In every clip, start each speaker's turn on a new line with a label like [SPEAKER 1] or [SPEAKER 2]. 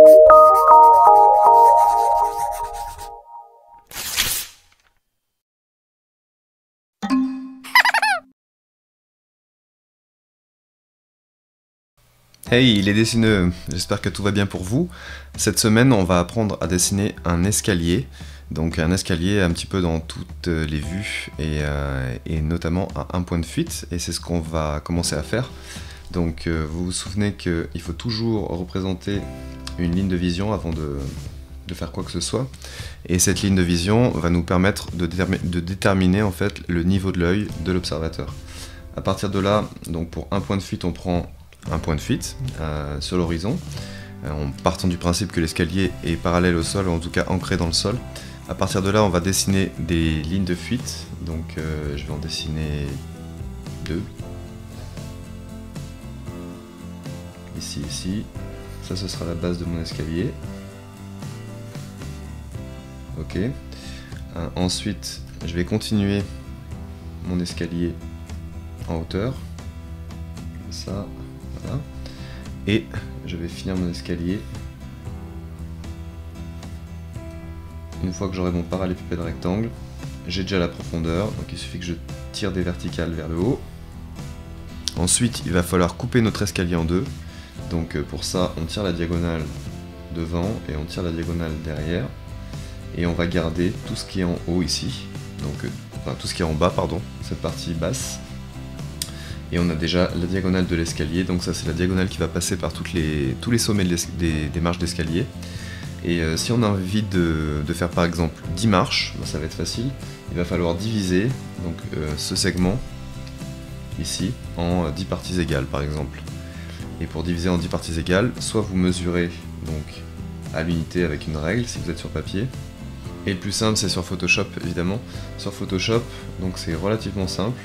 [SPEAKER 1] Hey les dessineux, j'espère que tout va bien pour vous. Cette semaine on va apprendre à dessiner un escalier. Donc un escalier un petit peu dans toutes les vues et notamment à un point de fuite. Et c'est ce qu'on va commencer à faire. Donc vous vous souvenez qu'il faut toujours représenter une ligne de vision avant de faire quoi que ce soit. Et cette ligne de vision va nous permettre de déterminer en fait le niveau de l'œil de l'observateur. À partir de là, donc pour un point de fuite, on prend un point de fuite sur l'horizon, en partant du principe que l'escalier est parallèle au sol, ou en tout cas ancré dans le sol. À partir de là, on va dessiner des lignes de fuite, donc je vais en dessiner deux. Ici, ici. Ça, ce sera la base de mon escalier. Ok. Ensuite, je vais continuer mon escalier en hauteur. Comme ça. Voilà. Et je vais finir mon escalier une fois que j'aurai mon parallélépipède rectangle. J'ai déjà la profondeur, donc il suffit que je tire des verticales vers le haut. Ensuite, il va falloir couper notre escalier en deux. Donc pour ça, on tire la diagonale devant et on tire la diagonale derrière. Et on va garder tout ce qui est en haut ici, donc enfin tout ce qui est en bas, pardon, cette partie basse. Et on a déjà la diagonale de l'escalier, donc ça c'est la diagonale qui va passer par tous les sommets des marches d'escalier. Et si on a envie de faire par exemple 10 marches, ça va être facile. Il va falloir diviser donc, ce segment ici en 10 parties égales par exemple. Et pour diviser en 10 parties égales, soit vous mesurez donc à l'unité avec une règle si vous êtes sur papier. Et le plus simple c'est sur Photoshop évidemment. Sur Photoshop, donc c'est relativement simple.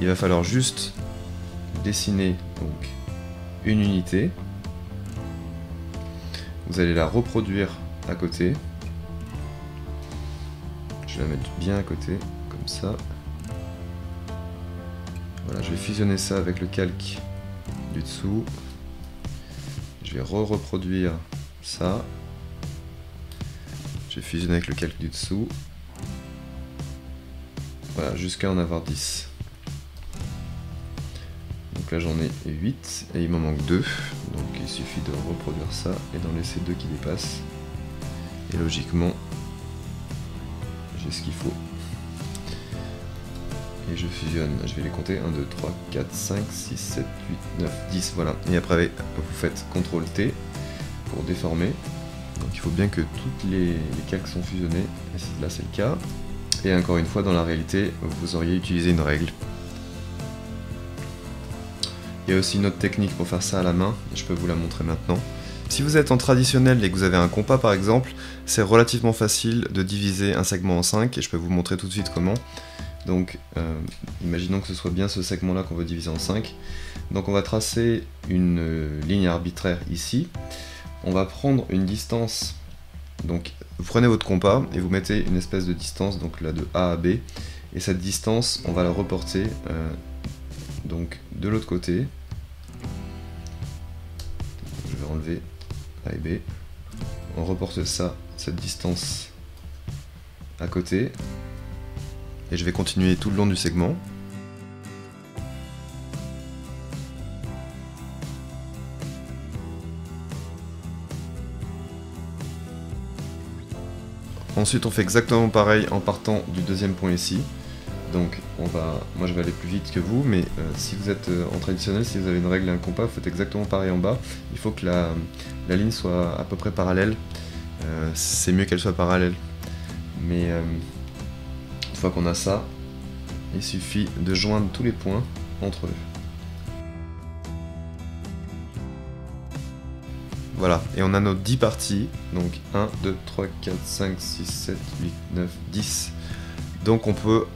[SPEAKER 1] Il va falloir juste dessiner donc une unité. Vous allez la reproduire à côté. Je vais la mettre bien à côté, comme ça. Voilà, je vais fusionner ça avec le calque du dessous. Je vais reproduire ça. Je vais fusionner avec le calque du dessous. Voilà, jusqu'à en avoir 10. Donc là j'en ai 8 et il m'en manque 2. Donc il suffit de reproduire ça et d'en laisser 2 qui dépassent. Et logiquement, j'ai ce qu'il faut. Et je fusionne, je vais les compter. 1, 2, 3, 4, 5, 6, 7, 8, 9, 10. Voilà. Et après vous faites CTRL T pour déformer. Donc il faut bien que toutes les calques sont fusionnées. Et là c'est le cas. Et encore une fois, dans la réalité, vous auriez utilisé une règle. Il y a aussi une autre technique pour faire ça à la main, je peux vous la montrer maintenant. Si vous êtes en traditionnel et que vous avez un compas par exemple, c'est relativement facile de diviser un segment en 5 et je peux vous montrer tout de suite comment. Donc imaginons que ce soit bien ce segment là qu'on veut diviser en 5. Donc on va tracer une ligne arbitraire ici. On va prendre une distance, donc vous prenez votre compas et vous mettez une espèce de distance, donc là de A à B. Et cette distance, on va la reporter donc de l'autre côté. Je vais enlever A et B. On reporte ça, cette distance à côté. Et je vais continuer tout le long du segment. Ensuite on fait exactement pareil en partant du deuxième point ici. Donc moi je vais aller plus vite que vous, mais si vous êtes en traditionnel, si vous avez une règle et un compas, vous faites exactement pareil en bas. Il faut que la ligne soit à peu près parallèle. C'est mieux qu'elle soit parallèle. Mais une fois qu'on a ça, il suffit de joindre tous les points entre eux. Voilà, et on a nos 10 parties. Donc 1, 2, 3, 4, 5, 6, 7, 8, 9, 10. Donc on peut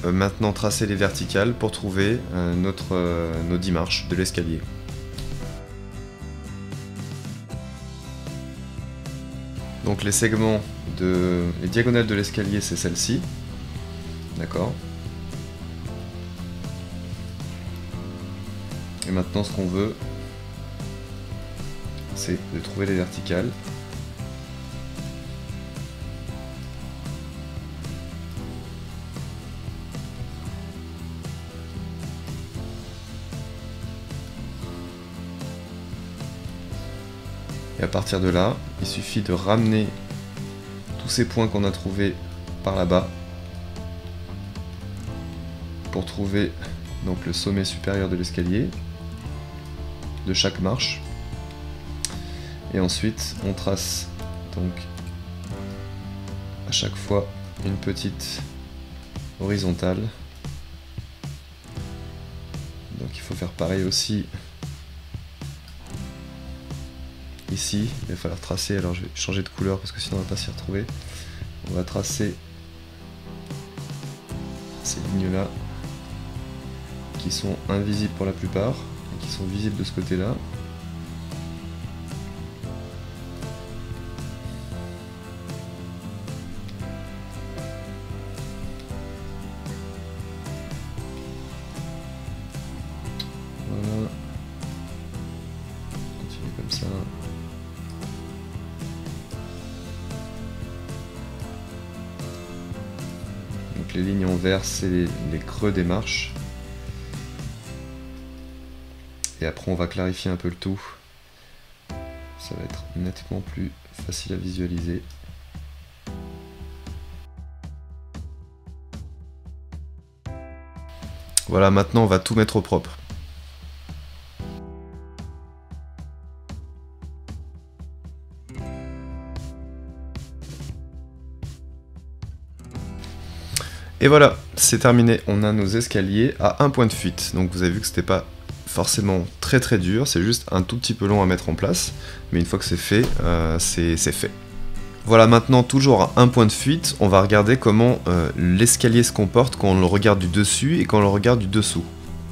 [SPEAKER 1] maintenant tracer les verticales pour trouver nos 10 marches de l'escalier. Donc les segments, les diagonales de l'escalier, c'est celle-ci. D'accord. Et maintenant ce qu'on veut, c'est de trouver les verticales. Et à partir de là, il suffit de ramener tous ces points qu'on a trouvés par là-bas pour trouver donc le sommet supérieur de l'escalier de chaque marche. Et ensuite, on trace donc à chaque fois une petite horizontale. Donc il faut faire pareil aussi. Ici, il va falloir tracer, alors je vais changer de couleur parce que sinon on va pas s'y retrouver. On va tracer ces lignes-là qui sont invisibles pour la plupart et qui sont visibles de ce côté-là. Voilà. Continue comme ça. Donc les lignes en vert, c'est les creux des marches. Et après on va clarifier un peu le tout. Ça va être nettement plus facile à visualiser. Voilà, maintenant on va tout mettre au propre. Et voilà, c'est terminé. On a nos escaliers à un point de fuite. Donc vous avez vu que c'était pas forcément très dur, c'est juste un tout petit peu long à mettre en place. Mais une fois que c'est fait, c'est fait. Voilà, maintenant toujours à un point de fuite, on va regarder comment l'escalier se comporte quand on le regarde du dessus et quand on le regarde du dessous.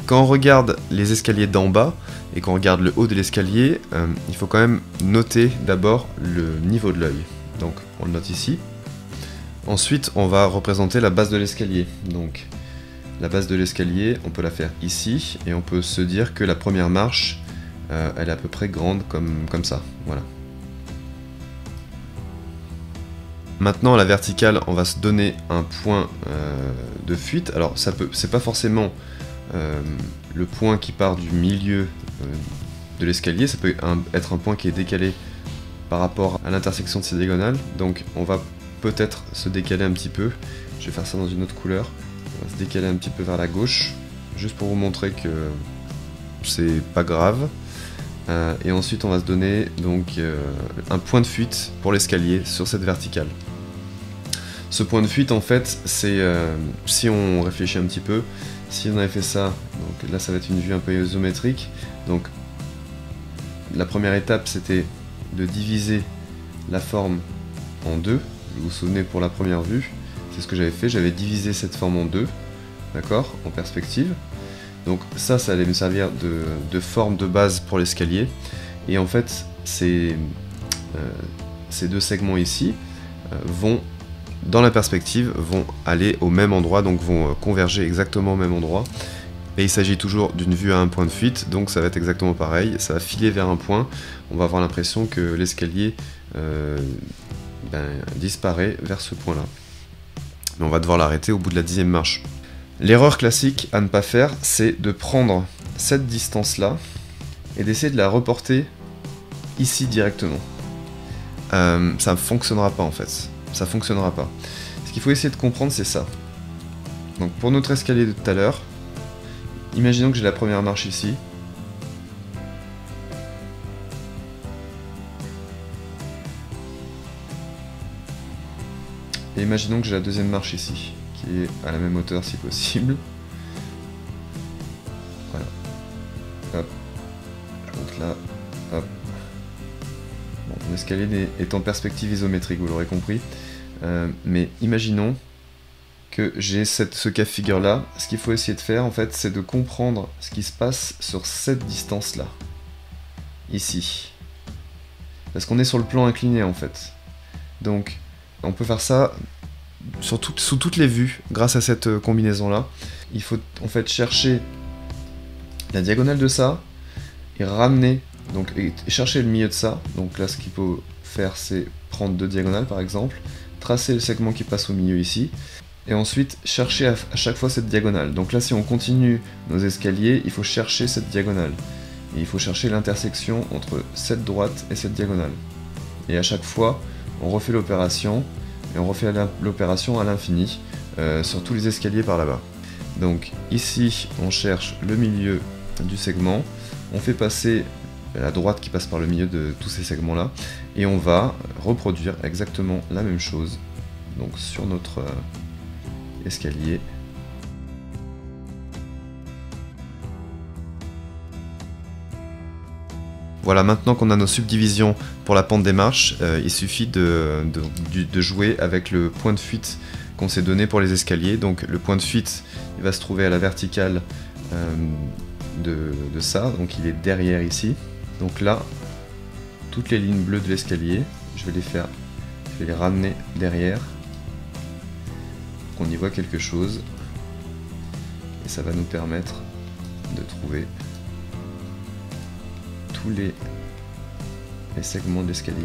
[SPEAKER 1] Quand on regarde les escaliers d'en bas et qu'on regarde le haut de l'escalier, il faut quand même noter d'abord le niveau de l'œil. Donc on le note ici. Ensuite, on va représenter la base de l'escalier. Donc la base de l'escalier, on peut la faire ici et on peut se dire que la première marche, elle est à peu près grande comme ça. Voilà. Maintenant, à la verticale, on va se donner un point de fuite. Alors, c'est pas forcément le point qui part du milieu de l'escalier, ça peut être un point qui est décalé par rapport à l'intersection de ces diagonales. Donc, on va peut-être se décaler un petit peu. Je vais faire ça dans une autre couleur. On va se décaler un petit peu vers la gauche, juste pour vous montrer que c'est pas grave. Et ensuite, on va se donner donc un point de fuite pour l'escalier sur cette verticale. Ce point de fuite, en fait, c'est si on réfléchit un petit peu, si on avait fait ça, donc là ça va être une vue un peu isométrique. Donc la première étape, c'était de diviser la forme en deux. Vous vous souvenez, pour la première vue, c'est ce que j'avais fait, j'avais divisé cette forme en deux, d'accord, en perspective. Donc ça allait me servir de forme de base pour l'escalier. Et en fait, ces deux segments ici vont, dans la perspective, vont aller au même endroit, donc vont converger exactement au même endroit. Et il s'agit toujours d'une vue à un point de fuite, donc ça va être exactement pareil, ça va filer vers un point, on va avoir l'impression que l'escalier disparaît vers ce point-là. Mais on va devoir l'arrêter au bout de la 10e marche. L'erreur classique à ne pas faire, c'est de prendre cette distance-là et d'essayer de la reporter ici directement. Ça ne fonctionnera pas en fait. Ça fonctionnera pas. Ce qu'il faut essayer de comprendre, c'est ça. Donc pour notre escalier de tout à l'heure, imaginons que j'ai la première marche ici. Et imaginons que j'ai la deuxième marche ici, qui est à la même hauteur si possible. Voilà. Hop. Donc là, hop. Bon, mon escalier est en perspective isométrique, vous l'aurez compris. Mais imaginons que j'ai ce cas de figure là. Ce qu'il faut essayer de faire, en fait, c'est de comprendre ce qui se passe sur cette distance-là. Ici. Parce qu'on est sur le plan incliné, en fait. Donc, on peut faire ça sous toutes les vues, grâce à cette combinaison-là. Il faut, en fait, chercher la diagonale de ça, et ramener Donc et chercher le milieu de ça. Donc là ce qu'il faut faire c'est prendre 2 diagonales par exemple, tracer le segment qui passe au milieu ici, et ensuite chercher à chaque fois cette diagonale. Donc là si on continue nos escaliers, il faut chercher cette diagonale. Et il faut chercher l'intersection entre cette droite et cette diagonale. Et à chaque fois, on refait l'opération, et on refait l'opération à l'infini, sur tous les escaliers par là-bas. Donc ici, on cherche le milieu du segment, on fait passer la droite qui passe par le milieu de tous ces segments-là, et on va reproduire exactement la même chose donc sur notre escalier. Voilà, maintenant qu'on a nos subdivisions pour la pente des marches, il suffit de jouer avec le point de fuite qu'on s'est donné pour les escaliers. Donc le point de fuite, il va se trouver à la verticale de ça, donc il est derrière ici. Donc là, toutes les lignes bleues de l'escalier, je vais les ramener derrière, qu'on y voit quelque chose, et ça va nous permettre de trouver tous les segments de l'escalier.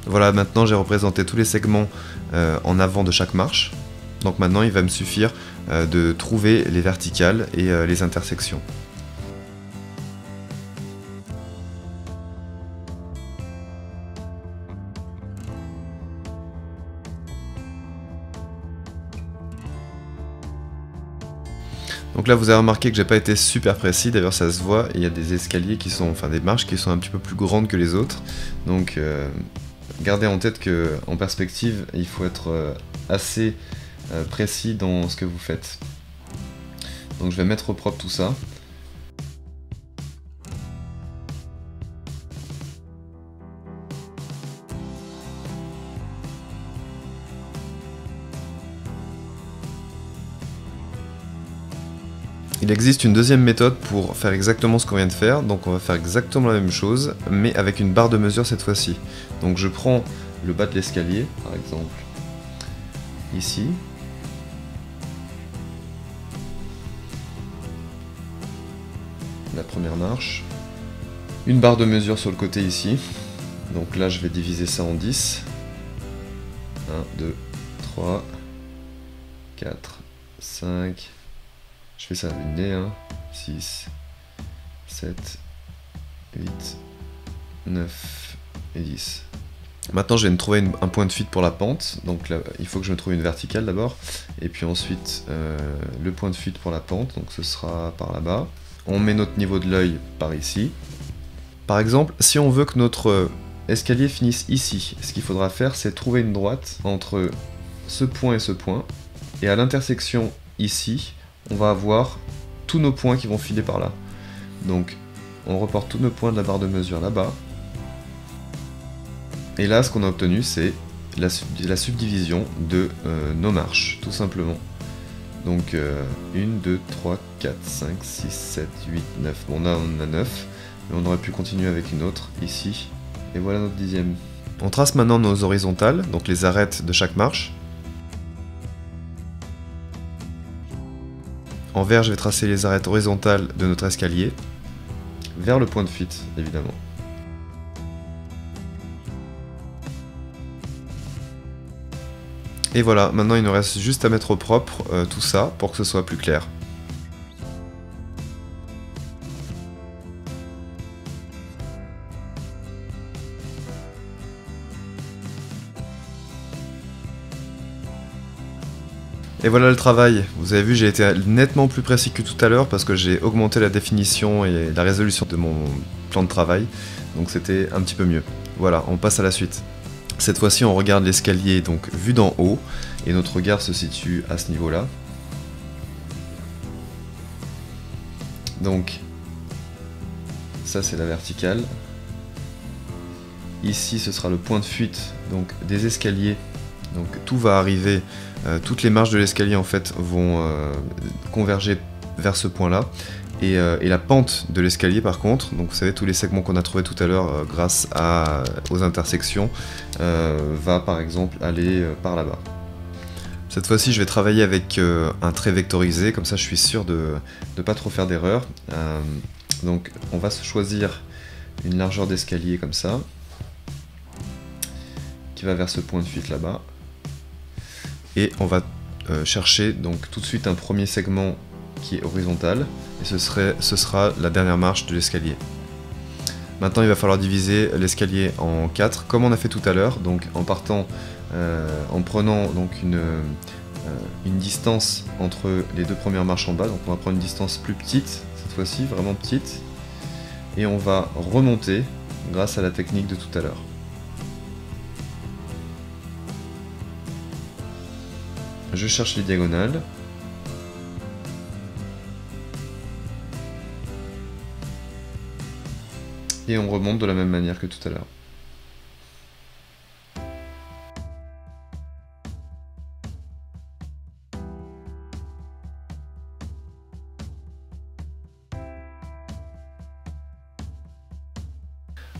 [SPEAKER 1] Voilà, maintenant j'ai représenté tous les segments en avant de chaque marche. Donc maintenant il va me suffire de trouver les verticales et les intersections. Donc là vous avez remarqué que j'ai pas été super précis, d'ailleurs ça se voit, il y a des escaliers qui sont, enfin des marches qui sont un petit peu plus grandes que les autres. Donc gardez en tête que en perspective il faut être assez précis dans ce que vous faites. Donc je vais mettre au propre tout ça. Il existe une deuxième méthode pour faire exactement ce qu'on vient de faire, donc on va faire exactement la même chose, mais avec une barre de mesure cette fois-ci. Donc je prends le bas de l'escalier, par exemple, ici. La première marche. Une barre de mesure sur le côté ici. Donc là je vais diviser ça en 10. 1, 2, 3, 4, 5... Je fais ça une D, 6, 7, 8, 9 et 10. Maintenant je vais me trouver un point de fuite pour la pente, donc là il faut que je me trouve une verticale d'abord, et puis ensuite le point de fuite pour la pente, donc ce sera par là-bas. On met notre niveau de l'œil par ici. Par exemple, si on veut que notre escalier finisse ici, ce qu'il faudra faire c'est trouver une droite entre ce point, et à l'intersection ici, on va avoir tous nos points qui vont filer par là. Donc on reporte tous nos points de la barre de mesure là-bas. Et là ce qu'on a obtenu c'est la subdivision de nos marches, tout simplement. Donc 1, 2, 3, 4, 5, 6, 7, 8, 9. Bon là on a 9, mais on aurait pu continuer avec une autre ici. Et voilà notre 10e. On trace maintenant nos horizontales, donc les arêtes de chaque marche. En vert, je vais tracer les arêtes horizontales de notre escalier, vers le point de fuite, évidemment. Et voilà, maintenant il nous reste juste à mettre au propre tout ça pour que ce soit plus clair. Et voilà le travail. Vous avez vu, j'ai été nettement plus précis que tout à l'heure parce que j'ai augmenté la définition et la résolution de mon plan de travail. Donc c'était un petit peu mieux. Voilà, on passe à la suite. Cette fois-ci, on regarde l'escalier donc vu d'en haut et notre regard se situe à ce niveau-là. Donc ça c'est la verticale. Ici ce sera le point de fuite donc des escaliers. Donc tout va arriver, toutes les marches de l'escalier en fait vont converger vers ce point là. Et la pente de l'escalier par contre, donc vous savez tous les segments qu'on a trouvés tout à l'heure grâce aux intersections, va par exemple aller par là-bas. Cette fois-ci, je vais travailler avec un trait vectorisé, comme ça je suis sûr de ne pas trop faire d'erreur. Donc on va se choisir une largeur d'escalier comme ça, qui va vers ce point de fuite là-bas. Et on va chercher donc tout de suite un premier segment qui est horizontal, et ce sera la dernière marche de l'escalier. Maintenant il va falloir diviser l'escalier en 4, comme on a fait tout à l'heure, donc en partant, en prenant donc une distance entre les deux premières marches en bas, donc on va prendre une distance plus petite, cette fois-ci, vraiment petite, et on va remonter grâce à la technique de tout à l'heure. Je cherche les diagonales. Et on remonte de la même manière que tout à l'heure.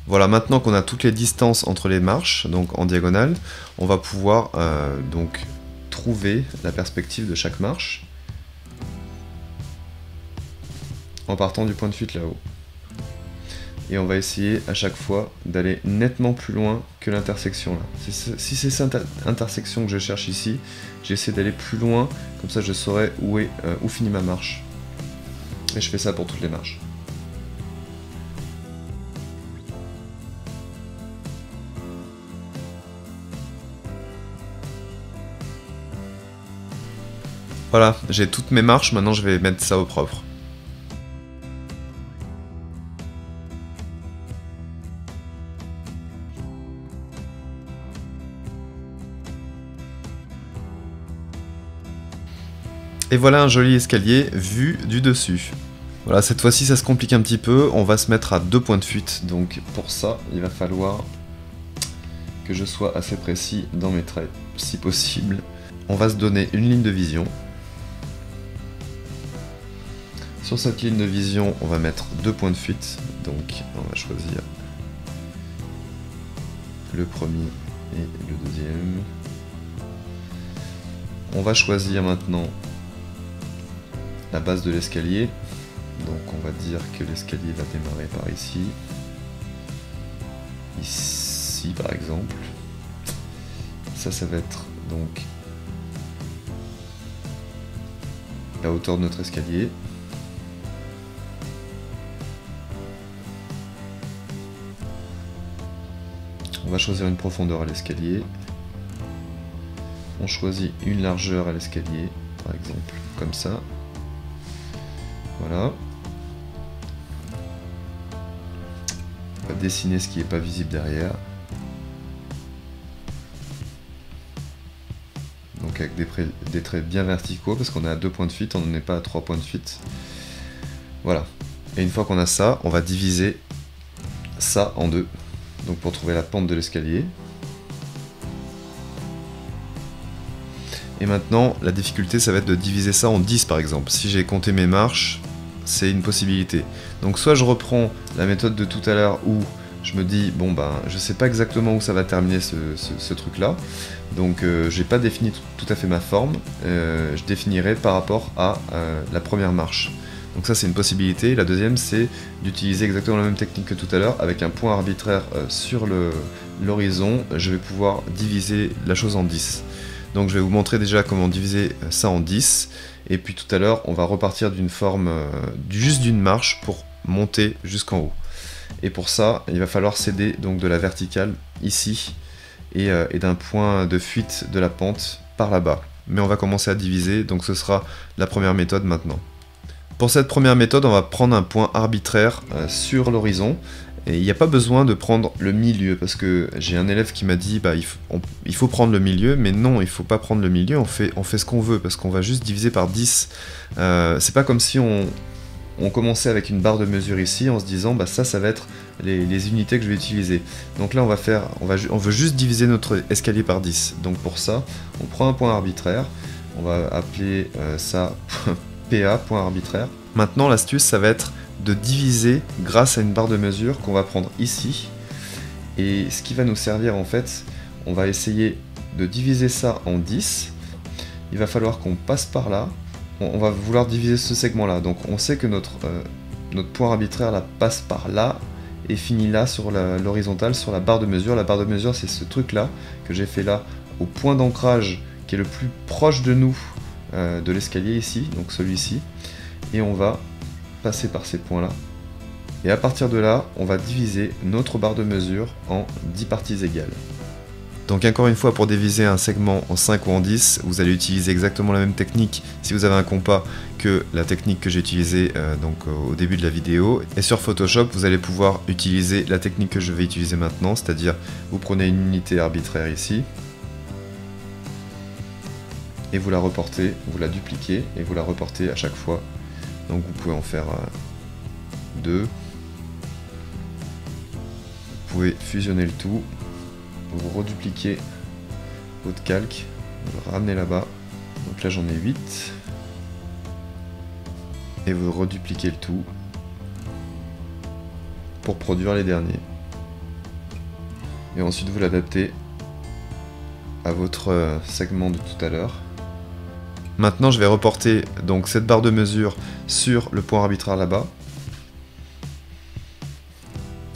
[SPEAKER 1] Voilà, maintenant qu'on a toutes les distances entre les marches, donc en diagonale, on va pouvoir donc trouver la perspective de chaque marche en partant du point de fuite là-haut. Et on va essayer à chaque fois d'aller nettement plus loin que l'intersection là. Si c'est cette intersection que je cherche ici, j'essaie d'aller plus loin, comme ça je saurai où finit ma marche. Et je fais ça pour toutes les marches. Voilà, j'ai toutes mes marches, maintenant je vais mettre ça au propre. Et voilà un joli escalier vu du dessus. Voilà, cette fois-ci ça se complique un petit peu, on va se mettre à 2 points de fuite, donc pour ça il va falloir que je sois assez précis dans mes traits, si possible. On va se donner une ligne de vision. Sur cette ligne de vision, on va mettre 2 points de fuite, donc on va choisir le premier et le deuxième. On va choisir maintenant la base de l'escalier, donc on va dire que l'escalier va démarrer par ici, ici par exemple. Ça va être donc la hauteur de notre escalier. On va choisir une profondeur à l'escalier. On choisit une largeur à l'escalier, par exemple, comme ça. Voilà. On va dessiner ce qui n'est pas visible derrière. Donc avec des traits bien verticaux, parce qu'on est à 2 points de fuite, on n'en est pas à 3 points de fuite. Voilà. Et une fois qu'on a ça, on va diviser ça en 2. Donc pour trouver la pente de l'escalier. Et maintenant, la difficulté, ça va être de diviser ça en 10 par exemple. Si j'ai compté mes marches, c'est une possibilité. Donc soit je reprends la méthode de tout à l'heure où je me dis, bon ben, je sais pas exactement où ça va terminer ce truc-là. Donc j'ai pas défini tout à fait ma forme. Je définirai par rapport à la première marche. Donc ça c'est une possibilité. La deuxième c'est d'utiliser exactement la même technique que tout à l'heure avec un point arbitraire sur l'horizon. Je vais pouvoir diviser la chose en 10. Donc je vais vous montrer déjà comment diviser ça en 10. Et puis tout à l'heure on va repartir d'une forme juste d'une marche pour monter jusqu'en haut. Et pour ça il va falloir s'aider donc de la verticale ici et d'un point de fuite de la pente par là-bas. Mais on va commencer à diviser, donc ce sera la première méthode maintenant. Pour cette première méthode, on va prendre un point arbitraire sur l'horizon. Et il n'y a pas besoin de prendre le milieu, parce que j'ai un élève qui m'a dit bah, il faut prendre le milieu, mais non, il ne faut pas prendre le milieu, on fait ce qu'on veut, parce qu'on va juste diviser par 10. C'est pas comme si on commençait avec une barre de mesure ici, en se disant bah, ça va être les unités que je vais utiliser. Donc là, on veut juste diviser notre escalier par 10. Donc pour ça, on prend un point arbitraire, on va appeler ça PA, point arbitraire. Maintenant, l'astuce, ça va être de diviser grâce à une barre de mesure qu'on va prendre ici. Et ce qui va nous servir, en fait, on va essayer de diviser ça en 10. il va falloir qu'on passe par là. On va vouloir diviser ce segment-là. Donc on sait que notre point arbitraire là, passe par là et finit là sur l'horizontale, sur la barre de mesure. La barre de mesure, c'est ce truc-là que j'ai fait là, au point d'ancrage qui est le plus proche de nous de l'escalier ici, donc celui-ci. Et on va passer par ces points-là. Et à partir de là, on va diviser notre barre de mesure en 10 parties égales. Donc encore une fois, pour diviser un segment en 5 ou en 10, vous allez utiliser exactement la même technique si vous avez un compas que la technique que j'ai utilisée au début de la vidéo. Et sur Photoshop, vous allez pouvoir utiliser la technique que je vais utiliser maintenant, c'est-à-dire vous prenez une unité arbitraire ici, et vous la reportez, vous la dupliquez, et vous la reportez à chaque fois. Donc vous pouvez en faire 2. Vous pouvez fusionner le tout. Vous redupliquez votre calque, vous le ramenez là-bas, donc là j'en ai 8, et vous redupliquez le tout pour produire les derniers. Et ensuite vous l'adaptez à votre segment de tout à l'heure. Maintenant je vais reporter donc cette barre de mesure sur le point arbitraire là-bas,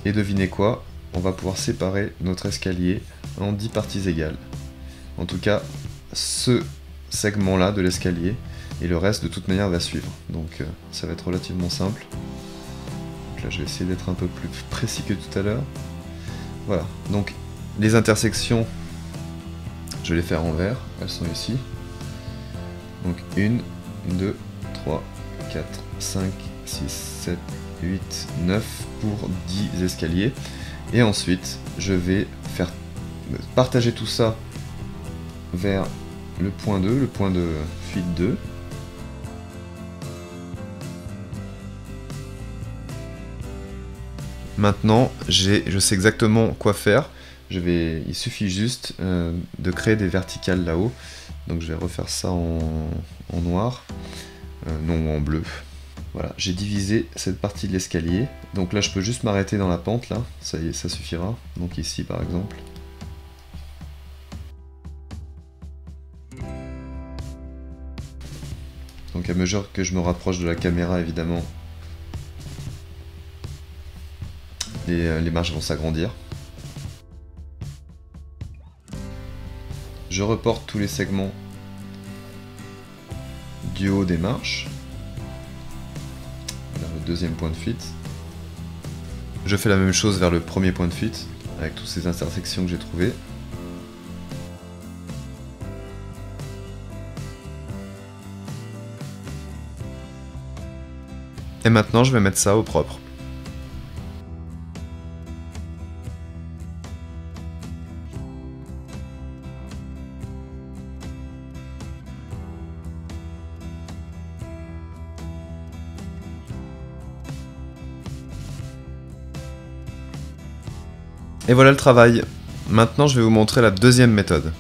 [SPEAKER 1] et devinez quoi? On va pouvoir séparer notre escalier en 10 parties égales. En tout cas, ce segment-là de l'escalier, et le reste de toute manière va suivre. Donc ça va être relativement simple. Donc là je vais essayer d'être un peu plus précis que tout à l'heure. Voilà, donc les intersections, je vais les faire en vert, elles sont ici. Donc 1, 2, 3, 4, 5, 6, 7, 8, 9 pour 10 escaliers. Et ensuite, je vais faire partager tout ça vers le point 2, le point de fuite 2. Maintenant, je sais exactement quoi faire. Il suffit juste de créer des verticales là-haut. Donc je vais refaire ça en noir, non en bleu. Voilà, j'ai divisé cette partie de l'escalier. Donc là, je peux juste m'arrêter dans la pente, là. Ça y est, ça suffira. Donc ici, par exemple. Donc à mesure que je me rapproche de la caméra, évidemment, les marches vont s'agrandir. Je reporte tous les segments du haut des marches. Vers le deuxième point de fuite. Je fais la même chose vers le premier point de fuite, avec toutes ces intersections que j'ai trouvées. Et maintenant, je vais mettre ça au propre. Et voilà le travail. Maintenant, je vais vous montrer la deuxième méthode.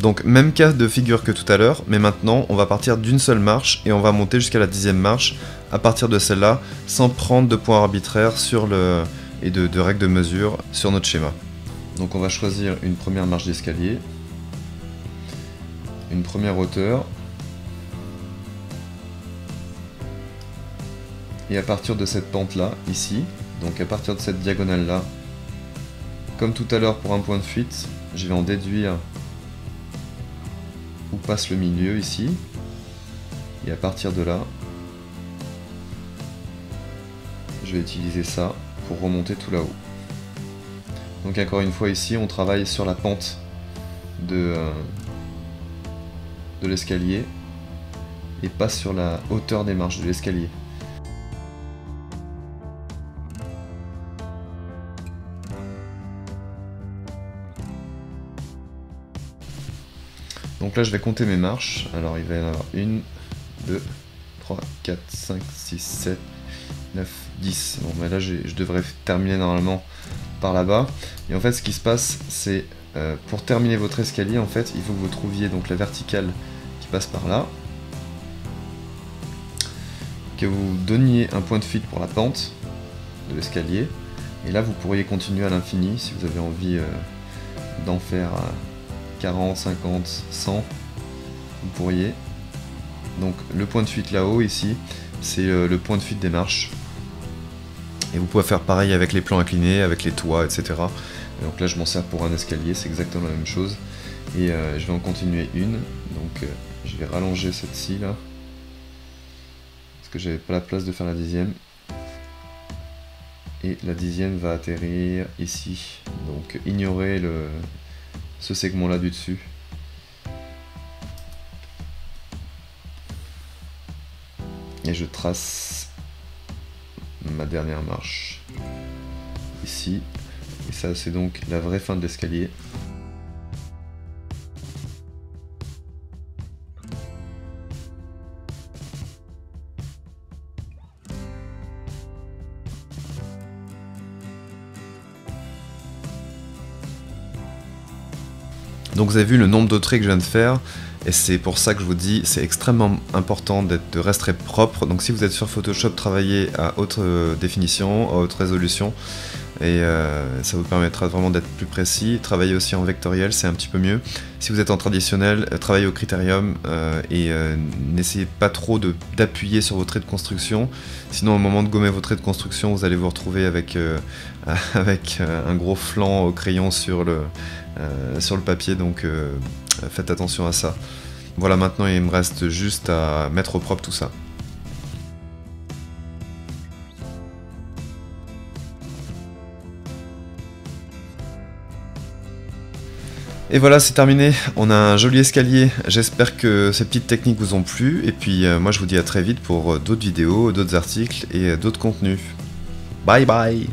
[SPEAKER 1] Donc, même cas de figure que tout à l'heure, mais maintenant, on va partir d'une seule marche et on va monter jusqu'à la 10e marche à partir de celle-là, sans prendre de points arbitraires et de règles de mesure sur notre schéma. Donc, on va choisir une première marche d'escalier, une première hauteur, et à partir de cette pente-là, ici, donc à partir de cette diagonale-là, comme tout à l'heure pour un point de fuite, je vais en déduire où passe le milieu ici. Et à partir de là, je vais utiliser ça pour remonter tout là-haut. Donc encore une fois ici, on travaille sur la pente de l'escalier et pas sur la hauteur des marches de l'escalier. Donc là je vais compter mes marches, alors il va y en avoir 1, 2, 3, 4, 5, 6, 7, 9, 10. Bon bah là je devrais terminer normalement par là-bas. Et en fait ce qui se passe c'est pour terminer votre escalier en fait il faut que vous trouviez donc la verticale qui passe par là. Que vous donniez un point de fuite pour la pente de l'escalier. Et là vous pourriez continuer à l'infini si vous avez envie d'en faire 40, 50, 100. vous pourriez. Donc le point de fuite là-haut ici, c'est le point de fuite des marches. Et vous pouvez faire pareil avec les plans inclinés, avec les toits, etc. Et donc là je m'en sers pour un escalier, c'est exactement la même chose. Et je vais en continuer une, donc je vais rallonger cette-ci là. Parce que j'avais pas la place de faire la 10e. Et la 10e va atterrir ici. Donc ignorez ce segment là du dessus. Et je trace ma dernière marche ici. Et ça c'est donc la vraie fin de l'escalier. Donc vous avez vu le nombre de traits que je viens de faire, et c'est pour ça que je vous dis, c'est extrêmement important de rester propre. Donc si vous êtes sur Photoshop, travaillez à haute définition, à haute résolution, et ça vous permettra vraiment d'être plus précis. Travaillez aussi en vectoriel, c'est un petit peu mieux. Si vous êtes en traditionnel, travaillez au critérium, et n'essayez pas trop d'appuyer sur vos traits de construction, sinon au moment de gommer vos traits de construction, vous allez vous retrouver avec, un gros flanc au crayon sur le papier, donc faites attention à ça. Voilà, maintenant il me reste juste à mettre au propre tout ça. Et voilà, c'est terminé, on a un joli escalier. J'espère que ces petites techniques vous ont plu, et puis moi je vous dis à très vite pour d'autres vidéos, d'autres articles et d'autres contenus. Bye bye.